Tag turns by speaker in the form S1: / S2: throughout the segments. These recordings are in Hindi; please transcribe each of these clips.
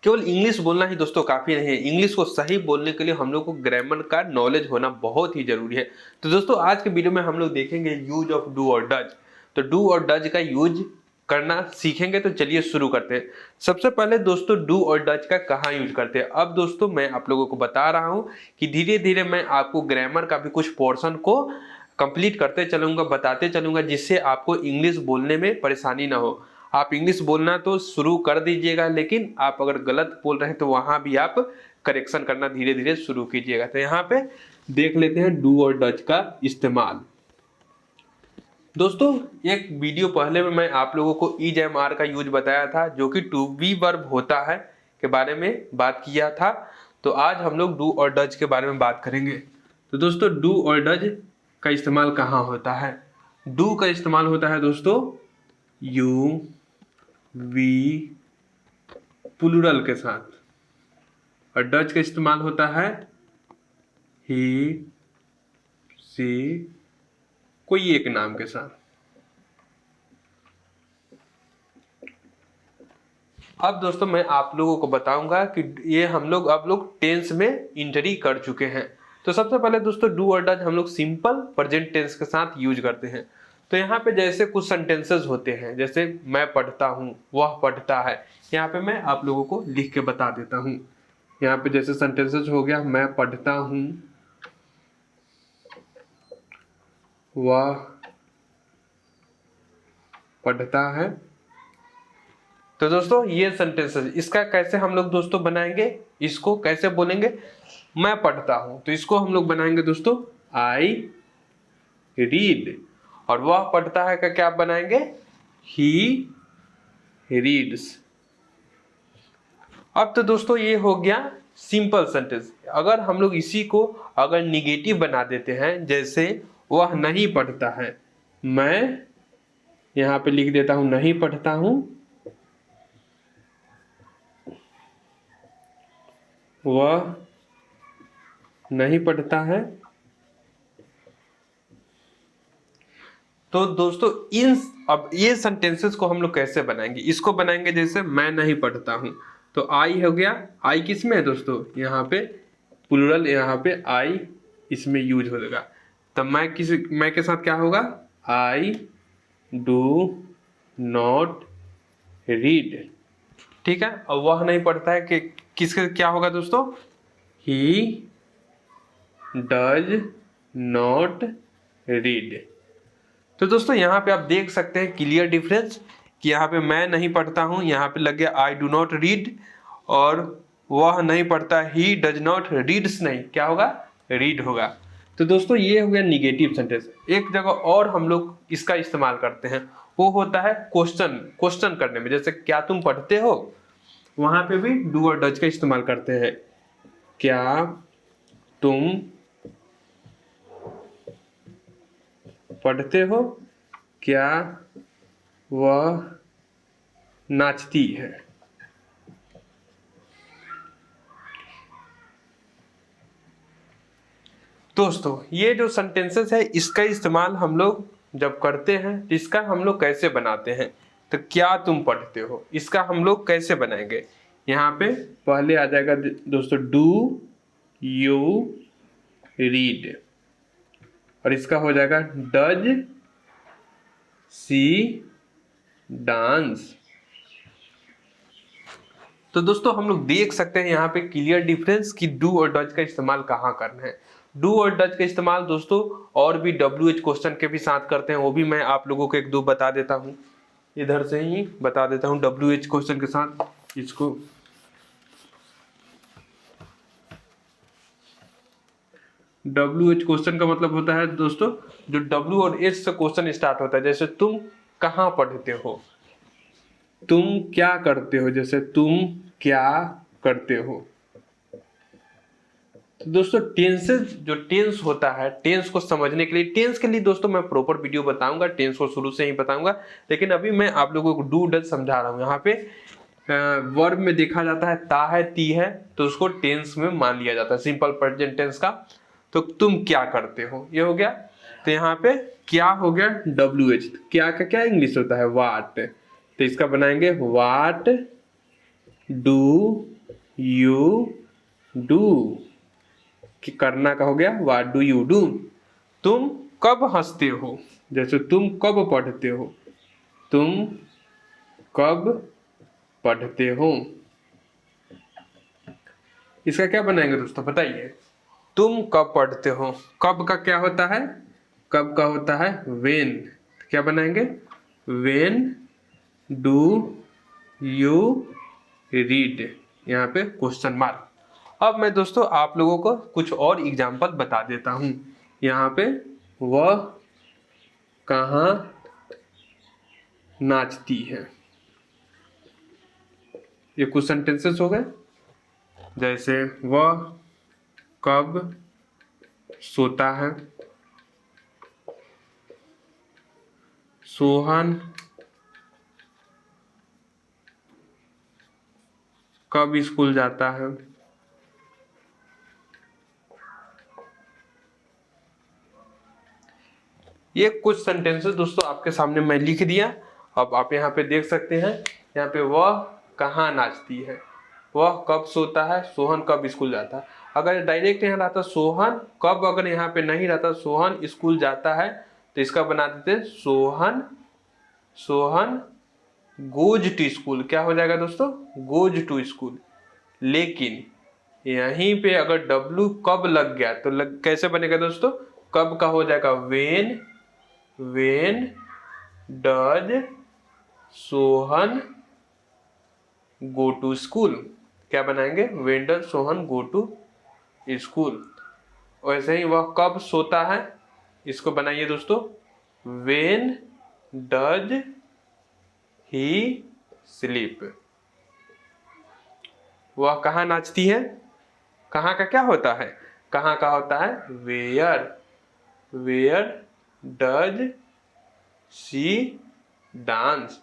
S1: केवल इंग्लिश बोलना ही दोस्तों काफ़ी नहीं है। इंग्लिश को सही बोलने के लिए हम लोग को ग्रामर का नॉलेज होना बहुत ही ज़रूरी है। तो दोस्तों आज के वीडियो में हम लोग देखेंगे यूज ऑफ डू और डज। तो डू और डज का यूज करना सीखेंगे। तो चलिए शुरू करते हैं। सबसे पहले दोस्तों डू और डज का कहाँ यूज करते हैं। अब दोस्तों मैं आप लोगों को बता रहा हूँ कि धीरे धीरे मैं आपको ग्रामर का भी कुछ पोर्शन को कंप्लीट करते चलूंगा, बताते चलूंगा, जिससे आपको इंग्लिश बोलने में परेशानी ना हो। आप इंग्लिश बोलना तो शुरू कर दीजिएगा, लेकिन आप अगर गलत बोल रहे हैं तो वहां भी आप करेक्शन करना धीरे धीरे शुरू कीजिएगा। तो यहाँ पे देख लेते हैं डू और डज का इस्तेमाल। दोस्तों एक वीडियो पहले में मैं आप लोगों को इज एम आर का यूज बताया था, जो कि टू बी वर्ब होता है के बारे में बात किया था। तो आज हम लोग डू और डज के बारे में बात करेंगे। तो दोस्तों डू और डज का इस्तेमाल कहाँ होता है। डू का इस्तेमाल होता है दोस्तों यू वी प्लूरल के साथ, और डज का इस्तेमाल होता है ही सी कोई एक नाम के साथ। अब दोस्तों मैं आप लोगों को बताऊंगा कि ये हम लोग अब लोग टेंस में एंट्री कर चुके हैं। तो सबसे पहले दोस्तों डू और डज हम लोग सिंपल प्रेजेंट टेंस के साथ यूज करते हैं। तो यहाँ पे जैसे कुछ सेंटेंसेस होते हैं, जैसे मैं पढ़ता हूँ, वह पढ़ता है। यहाँ पे मैं आप लोगों को लिख के बता देता हूँ। यहाँ पे जैसे सेंटेंसेस हो गया, मैं पढ़ता हूँ, वह पढ़ता है। तो दोस्तों ये सेंटेंसेस, इसका कैसे हम लोग दोस्तों बनाएंगे, इसको कैसे बोलेंगे। मैं पढ़ता हूं तो इसको हम लोग बनाएंगे दोस्तों आई रीड, और वह पढ़ता है का क्या बनाएंगे ही रीड्स। अब तो दोस्तों ये हो गया सिंपल सेंटेंस। अगर हम लोग इसी को अगर निगेटिव बना देते हैं, जैसे वह नहीं पढ़ता है, मैं यहां पे लिख देता हूं नहीं पढ़ता हूं, वह नहीं पढ़ता है। तो दोस्तों अब ये सेंटेंसेस को हम लोग कैसे बनाएंगे, इसको बनाएंगे जैसे मैं नहीं पढ़ता हूं, तो आई हो गया। आई किस में है दोस्तों, यहाँ पे प्लूरल, यहाँ पे आई इसमें यूज हो जाएगा। तब मैं के साथ क्या होगा, आई डू नॉट रीड। ठीक है। और वह नहीं पढ़ता है कि किसका क्या होगा दोस्तों, ही डज नॉट रीड। तो दोस्तों यहाँ पे आप देख सकते हैं क्लियर डिफरेंस कि यहाँ पे मैं नहीं पढ़ता हूँ, यहाँ पे लग गया आई डू नॉट रीड, और वह नहीं पढ़ता ही डज नॉट रीड्स, नहीं क्या होगा रीड होगा। तो दोस्तों ये हो गया निगेटिव सेंटेंस। एक जगह और हम लोग इसका इस्तेमाल करते हैं, वो होता है क्वेश्चन करने में, जैसे क्या तुम पढ़ते हो, वहां पे भी डू और डज का इस्तेमाल करते हैं। क्या तुम पढ़ते हो, क्या वह नाचती है। दोस्तों ये जो सेंटेंसेस है, इसका इस्तेमाल हम लोग जब करते हैं तो इसका हम लोग कैसे बनाते हैं। तो क्या तुम पढ़ते हो, इसका हम लोग कैसे बनाएंगे। यहाँ पे पहले आ जाएगा दोस्तों डू यू रीड, और इसका हो जाएगा डज सी डांस। तो दोस्तों हम लोग देख सकते हैं यहाँ पे क्लियर डिफरेंस कि डू और डज का इस्तेमाल कहाँ करना है। डू और डज का इस्तेमाल दोस्तों और भी WH क्वेश्चन के भी साथ करते हैं, वो भी मैं आप लोगों को एक दो बता देता हूँ, इधर से ही बता देता हूँ। WH क्वेश्चन के साथ इसको WH क्वेश्चन का मतलब होता है दोस्तों जो W और H से क्वेश्चन स्टार्ट होता है। जैसे तुम कहाँ पढ़ते हो, तुम क्या करते हो, जैसे तुम क्या करते हो। तो दोस्तों टेंसेस, जो टेंस होता है, टेंस को समझने के लिए, टेंस के लिए दोस्तों मैं प्रॉपर वीडियो बताऊंगा, टेंस को शुरू से ही बताऊंगा, लेकिन अभी मैं आप लोगों को डू डज समझा रहा हूँ। यहाँ पे वर्ब में देखा जाता है ता है ती है, तो उसको टेंस में मान लिया जाता है, सिंपल प्रेजेंट टेंस का। तो तुम क्या करते हो ये हो गया। तो यहाँ पे क्या हो गया WH, क्या का क्या इंग्लिश होता है वाट, तो इसका बनाएंगे वाट डू यू डू, कि करना का हो गया व्हाट डू यू डू। तुम कब हंसते हो, जैसे तुम कब पढ़ते हो, तुम कब पढ़ते हो। इसका क्या बनाएंगे दोस्तों बताइए। तुम कब पढ़ते हो, कब का क्या होता है, कब का होता है वेन, क्या बनाएंगे वेन डू यू रीड, यहाँ पे क्वेश्चन मार्क। अब मैं दोस्तों आप लोगों को कुछ और एग्जाम्पल बता देता हूँ। यहाँ पे वह कहाँ नाचती है, ये कुछ सेंटेंसेस हो गए। जैसे वह कब सोता है, सोहन कब स्कूल जाता है। ये कुछ सेंटेंसेस दोस्तों आपके सामने मैं लिख दिया। अब आप यहाँ पे देख सकते हैं, यहाँ पे वह कहाँ नाचती है, वह कब सोता है, सोहन कब स्कूल जाता है। अगर डायरेक्ट यहाँ रहता सोहन कब, अगर यहाँ पे नहीं रहता सोहन स्कूल जाता है, तो इसका बना देते सोहन गोज टू स्कूल, क्या हो जाएगा दोस्तों गोज टू स्कूल। लेकिन यहीं पे अगर W कब लग गया तो कैसे बनेगा दोस्तों, कब का हो जाएगा when does Sohan go to school, क्या बनाएंगे when does Sohan go to school. वैसे ही वह कब सोता है, इसको बनाइए दोस्तों वेन डज ही स्लीप। वह कहाँ नाचती है, कहाँ का क्या होता है, कहाँ का होता है वेयर डज शी डांस।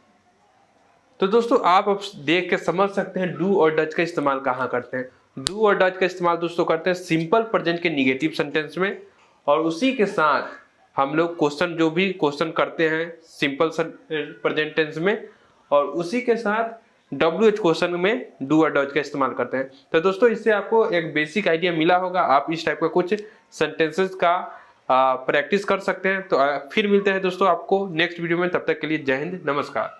S1: तो दोस्तों आप अब देख के समझ सकते हैं डू और डज का इस्तेमाल कहाँ करते हैं। डू और डज का इस्तेमाल दोस्तों करते हैं सिंपल प्रेजेंट के निगेटिव सेंटेंस में, और उसी के साथ हम लोग क्वेश्चन जो भी क्वेश्चन करते हैं सिंपल प्रेजेंट टेंस में, और उसी के साथ WH क्वेश्चन में डू और डज का इस्तेमाल करते हैं। तो दोस्तों इससे आपको एक बेसिक आइडिया मिला होगा, आप इस टाइप का कुछ सेंटेंसेस का प्रैक्टिस कर सकते हैं। तो फिर मिलते हैं दोस्तों आपको नेक्स्ट वीडियो में, तब तक के लिए जय हिंद, नमस्कार।